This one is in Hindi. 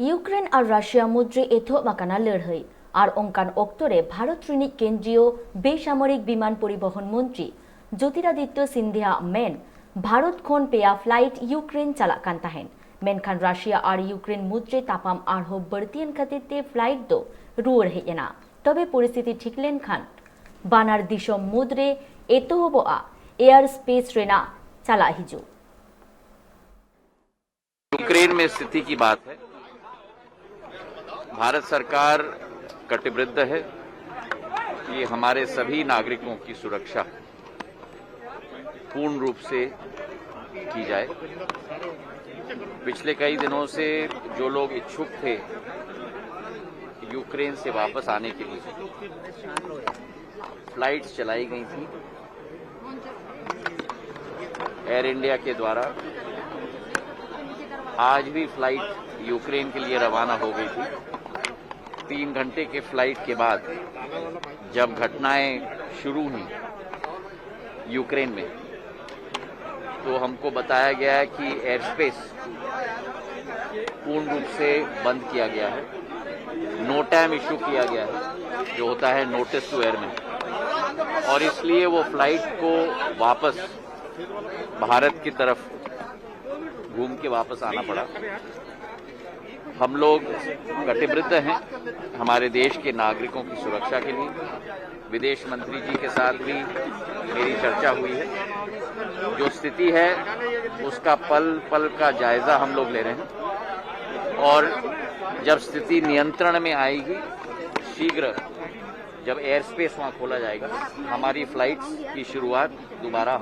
ইউক্রেন আর রাশিয়া মধ্যে এথোমাকানা লড়াই আর অঙ্কান অক্তরে ভারত রিনিক কেন্দ্রীয় বেসামরিক বিমান পরিবহন মন্ত্রী জ্যোতিরাদিত্য সিন্ধিয়া মেন ভারত খন পেয়া ফ্লাইট ইউক্রেন চালাকাन তাহেন मेनखान राशिया और यूक्रेन मुद्रे तापाम आरहो बर्तियन खातिर फ्लाइट दो रुअर हेना तबे परिस्थिति ठीक लेन खान बानार दिसम मुद्रे एतो होबोआ एयर स्पेस रेना चला हिजू। यूक्रेन में स्थिति की बात है। भारत सरकार कटिबद्ध है कि हमारे सभी नागरिकों की सुरक्षा पूर्ण रूप से की जाए। पिछले कई दिनों से जो लोग इच्छुक थे यूक्रेन से वापस आने के लिए फ्लाइट्स चलाई गई थी एयर इंडिया के द्वारा। आज भी फ्लाइट यूक्रेन के लिए रवाना हो गई थी। 3 घंटे के फ्लाइट के बाद जब घटनाएं शुरू हुई यूक्रेन में तो हमको बताया गया है कि एयर स्पेस पूर्ण रूप से बंद किया गया है। नो टाइम इशू किया गया है जो होता है नोटिस टू एयरमैन, और इसलिए वो फ्लाइट को वापस भारत की तरफ घूम के वापस आना पड़ा। हम लोग कटिबद्ध हैं हमारे देश के नागरिकों की सुरक्षा के लिए। विदेश मंत्री जी के साथ भी मेरी चर्चा हुई है। जो स्थिति है उसका पल पल का जायजा हम लोग ले रहे हैं और जब स्थिति नियंत्रण में आएगी शीघ्र जब एयर स्पेस वहां खोला जाएगा हमारी फ्लाइट्स की शुरुआत दोबारा